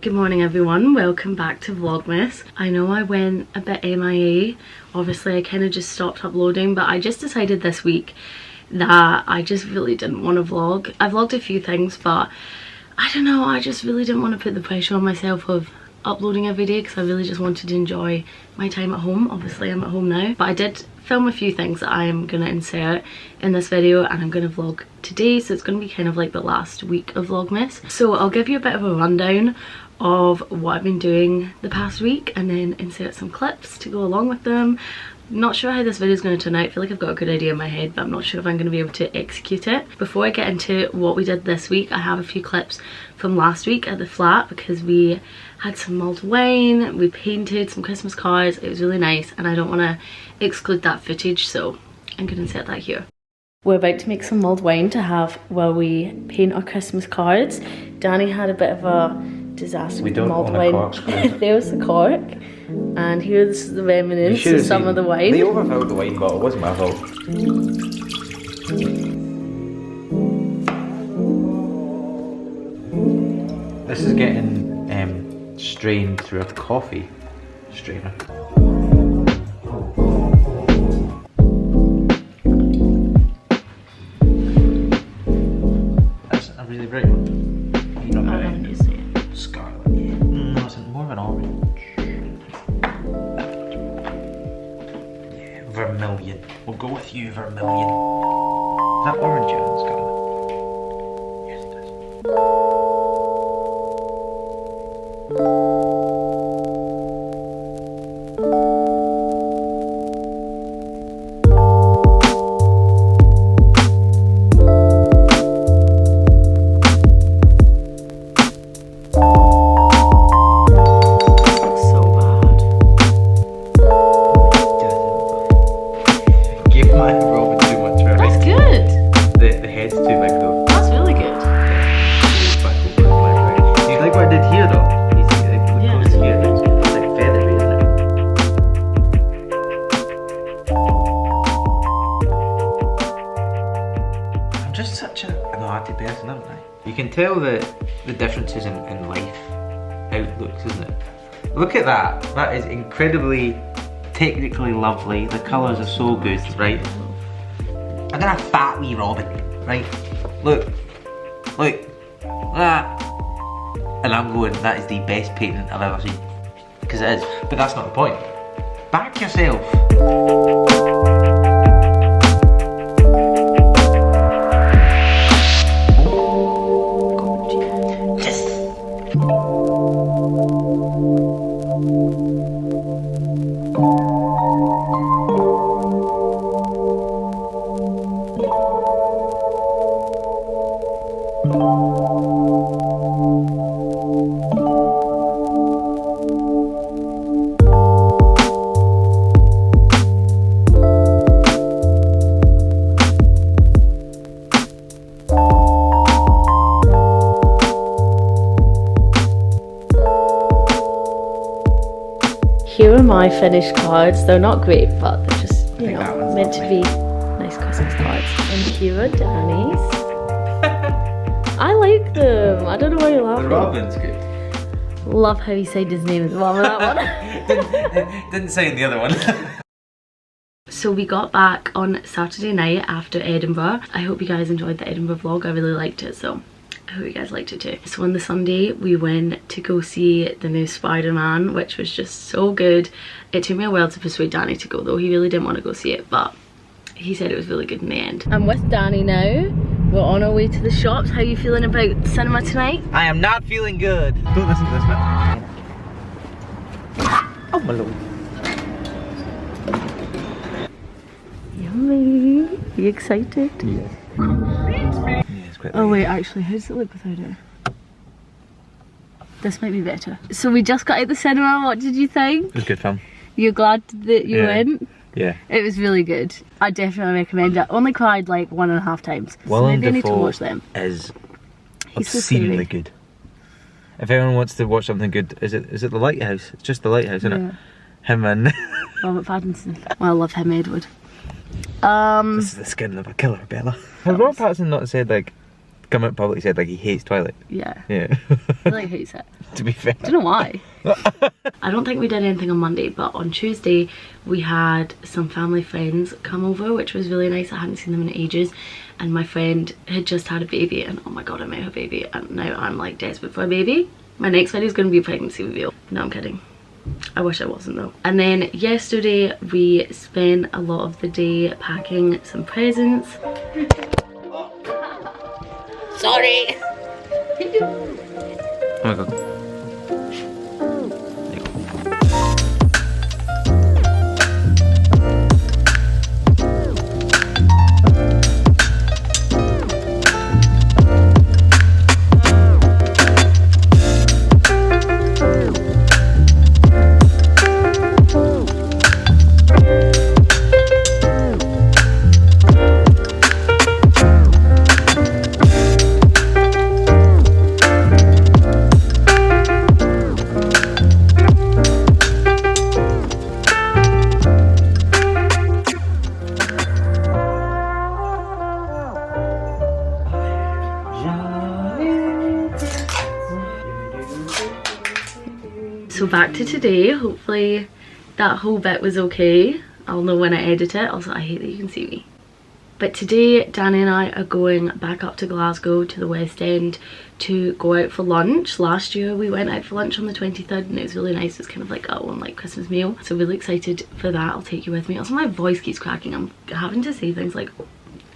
Good morning everyone, welcome back to Vlogmas. I know I went a bit MIA, obviously I kind of just stopped uploading, but I just decided this week that I just really didn't want to vlog. I vlogged a few things, but I don't know, I just really didn't want to put the pressure on myself of uploading every day because I really just wanted to enjoy my time at home. Obviously I'm at home now, but I did film a few things that I am going to insert in this video and I'm going to vlog today, so it's going to be kind of like the last week of Vlogmas. So I'll give you a bit of a rundown of what I've been doing the past week and then insert some clips to go along with them. Not sure how this video is going to turn out. I feel like I've got a good idea in my head, but I'm not sure if I'm going to be able to execute it. Before I get into what we did this week, I have a few clips from last week at the flat because we had some mulled wine, we painted some Christmas cards, it was really nice and I don't want to exclude that footage, so I'm going to insert that here. We're about to make some mulled wine to have while we paint our Christmas cards. Danny had a bit of a disaster with the mulled wine. There was the cork, and here's the remnants of some of the wine. They overfilled the wine bottle, it wasn't my fault. This is getting strained through a coffee strainer. That's a really bright one. You know about it? Scarlet. Yeah. No, it's more of an orange. Yeah, vermilion. We'll go with you, vermilion. Is that orange or scarlet? Yes, it is. You can tell the differences in life outlooks, isn't it? Look at that. That is incredibly technically lovely. The colours are so good, right? I'm gonna fat wee Robin, right? Look. That. And I'm going, that is the best painting I've ever seen. Because it is. But that's not the point. Back yourself. Here are my finished cards. They're not great, but they're just, you know, meant to be nice Christmas cards. And here are Danny's. I like them. I don't know why you're laughing. The Robin's good. Love how he said his name as well with that one. didn't say in the other one. So we got back on Saturday night after Edinburgh. I hope you guys enjoyed the Edinburgh vlog. I really liked it, so I hope you guys liked it too. So on the Sunday we went to go see the new Spider-Man, which was just so good. It took me a while to persuade Danny to go though. He really didn't want to go see it, but he said it was really good in the end. I'm with Danny now. We're on our way to the shops. How are you feeling about cinema tonight? I am not feeling good. Don't listen to this bit. Oh my lord. Yummy. Are you excited? Yeah. Oh wait, actually, how does it look without it? This might be better. So we just got out the cinema. What did you think? It was good fun. You're glad that you went? Yeah. It was really good. I definitely recommend it. Only cried like 1.5 times. So maybe I need to watch them. Is He's obscenely good. If anyone wants to watch something good, is it the Lighthouse? It's just the Lighthouse, isn't it? Him and Robert Pattinson. Well, I love him, Edward. This is the skin of a killer, Bella. Has Robert Pattinson not said like come out publicly said like he hates Twilight. Yeah. Yeah. He like hates it. To be fair. I don't know why. I don't think we did anything on Monday, but on Tuesday we had some family friends come over, which was really nice. I hadn't seen them in ages, and my friend had just had a baby, and oh my god, I met her baby, and now I'm like desperate for a baby. My next video is going to be a pregnancy reveal. No, I'm kidding. I wish I wasn't though. And then yesterday we spent a lot of the day packing some presents. Sorry. Oh my god. So back to today. Hopefully that whole bit was okay. I'll know when I edit it. Also, I hate that you can see me. But today Danny and I are going back up to Glasgow to the West End to go out for lunch. Last year we went out for lunch on the 23rd and it was really nice. It's kind of like our own like Christmas meal. So really excited for that. I'll take you with me. Also my voice keeps cracking. I'm having to say things like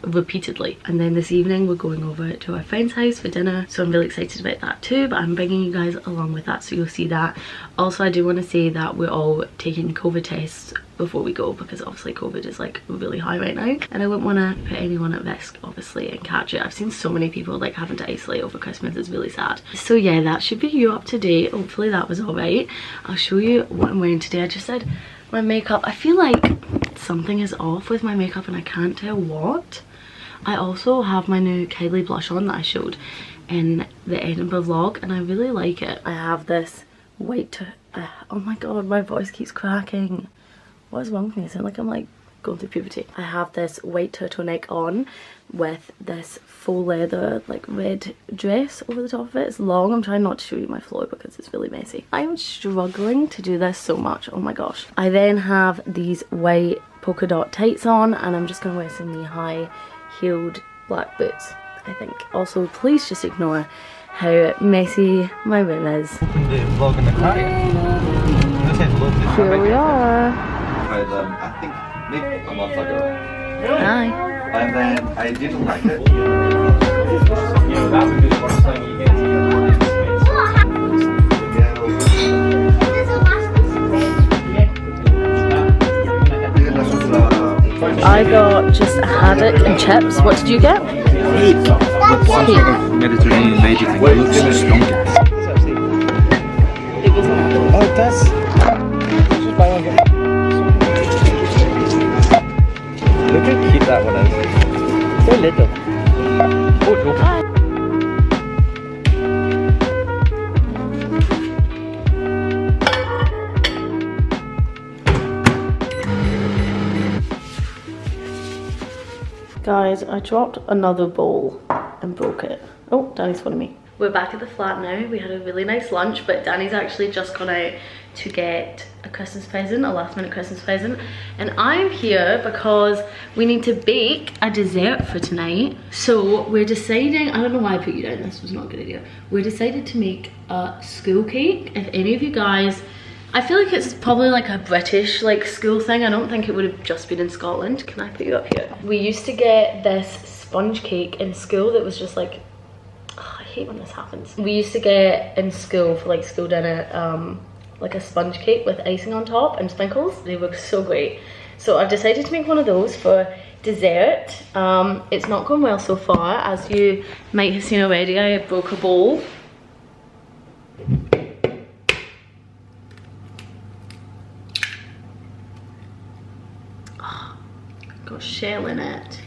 repeatedly. And then this evening we're going over to our friend's house for dinner, so I'm really excited about that too, but I'm bringing you guys along with that, so you'll see that. Also, I do want to say that we're all taking COVID tests before we go, because obviously COVID is like really high right now, and I wouldn't want to put anyone at risk obviously and catch it. I've seen so many people like having to isolate over Christmas. It's really sad. So yeah, that should be you up to date. Hopefully that was all right. I'll show you what I'm wearing today. I just said my makeup, I feel like something is off with my makeup and I can't tell what. I also have my new Kylie blush on that I showed in the Edinburgh vlog, and I really like it. I have this white, oh my god, my voice keeps cracking. What is wrong with me? I sound like I'm like going through puberty. I have this white turtleneck on with this faux leather like red dress over the top of it. It's long. I'm trying not to show you my floor because it's really messy. I'm struggling to do this so much. Oh my gosh. I then have these white polka dot tights on, and I'm just going to wear some knee-high heeled black boots, I think. Also, please just ignore how messy my room is. Vlog in the car. Here we are. I think maybe a month ago. Hi. And then I didn't like it. I got just a haddock and chips. What did you get? Mediterranean veggie thing. It looks so strong. Oh, it does. Just buy one, get one. Look how cute that one is. So little. Oh, no. Guys, I dropped another bowl and broke it. Oh, Danny's phoning me. We're back at the flat now. We had a really nice lunch, but Danny's actually just gone out to get a Christmas present, a last minute Christmas present. And I'm here because we need to bake a dessert for tonight. So we're deciding, I don't know why I put you down, this was not a good idea. We're decided to make a school cake. If any of you guys, I feel like it's probably like a British like school thing. I don't think it would have just been in Scotland. Can I put you up here? We used to get this sponge cake in school that was just like, oh, I hate when this happens. We used to get in school for like school dinner, like a sponge cake with icing on top and sprinkles. They were so great. So I've decided to make one of those for dessert. It's not going well so far. As you might have seen already, I broke a bowl. Got shell in it.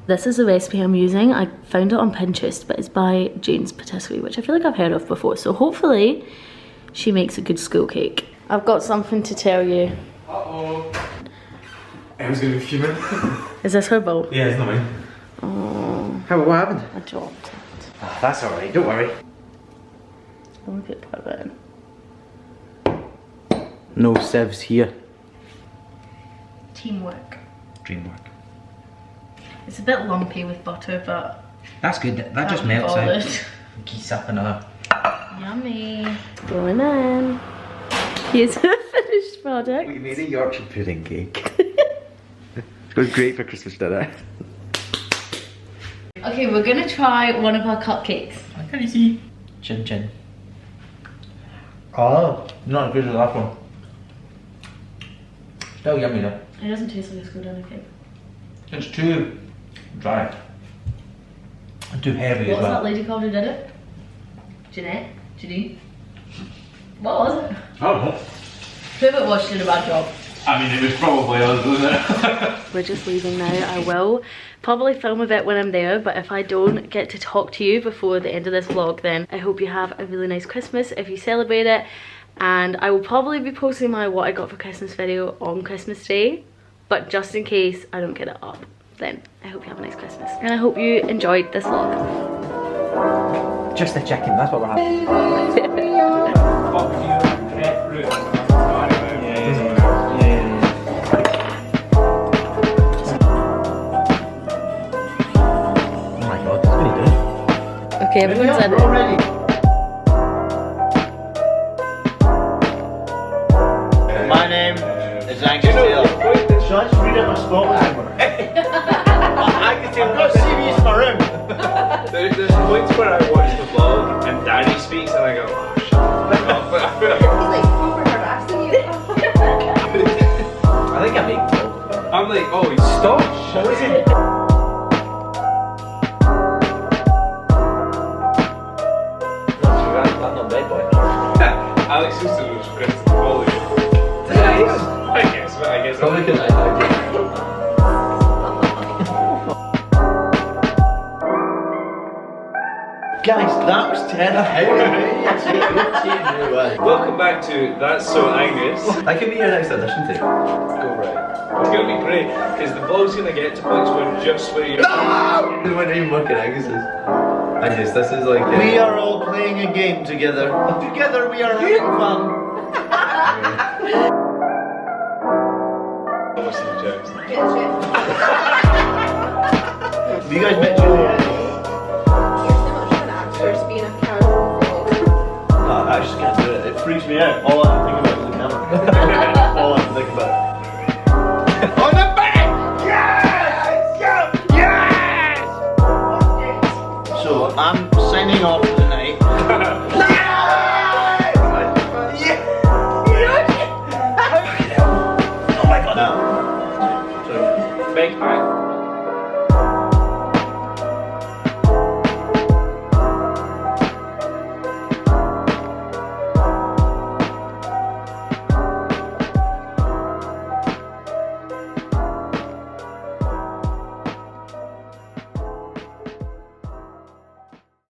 This is the recipe I'm using. I found it on Pinterest, but it's by Jane's Patisserie, which I feel like I've heard of before. So hopefully she makes a good school cake. I've got something to tell you. Uh-oh. I was gonna be fuming. Is this her bowl? Yeah, it's not mine. Oh, How, what happened? I dropped it. Oh, that's alright, don't worry. I want to put it in. No sieves here. Teamwork. Dreamwork. It's a bit lumpy with butter, but That's good, that can't just be melts bothered. out. Geese up another. Yummy. Going in. Here's the finished product. We made a Yorkshire pudding cake. It was great for Christmas dinner. Okay, we're gonna try one of our cupcakes. Can you see? Chin chin. Oh, not as good as the last one. Still yummy though. It doesn't taste like a screwdriver cake. It's too dry. And too heavy What as was well. that lady called who did it? Jeanette? Judy? What was it? I don't know. Whoever it was, she did a bad job. I mean, it was probably us, wasn't it? We're just leaving now. I will probably film a bit when I'm there, but if I don't get to talk to you before the end of this vlog, then I hope you have a really nice Christmas if you celebrate it. And I will probably be posting my what I got for Christmas video on Christmas Day, but just in case I don't get it up, then I hope you have a nice Christmas. And I hope you enjoyed this vlog. Just the chicken, that's what we're having. Oh my god, that's really good. Okay, everyone's in. We're all ready. My name is Angus Taylor. Should I just read out my spot? Angus Taylor. I've got CVs in my room. There's points where I watch the vlog and Danny speaks and I go, oh shut up. I think I make I'm like, oh, stop shouting. That's not bad, boy. Alex Houston was friends with all of you. I guess. Probably because I Guys, that was terrifying. Welcome back to That's So Angus. I could be your next audition tape. Go right. It's gonna be great because the vlog's gonna get to points where just where you're. They weren't even working Angus's. This is like. We are all playing a game together. Together we are having fun. Obviously, the jokes. Have you guys met Juliet? No, I just can't do it. It freaks me out. All I can think about is the camera. All I can think about. On the back! Yes! Yes! So I'm signing off for the night.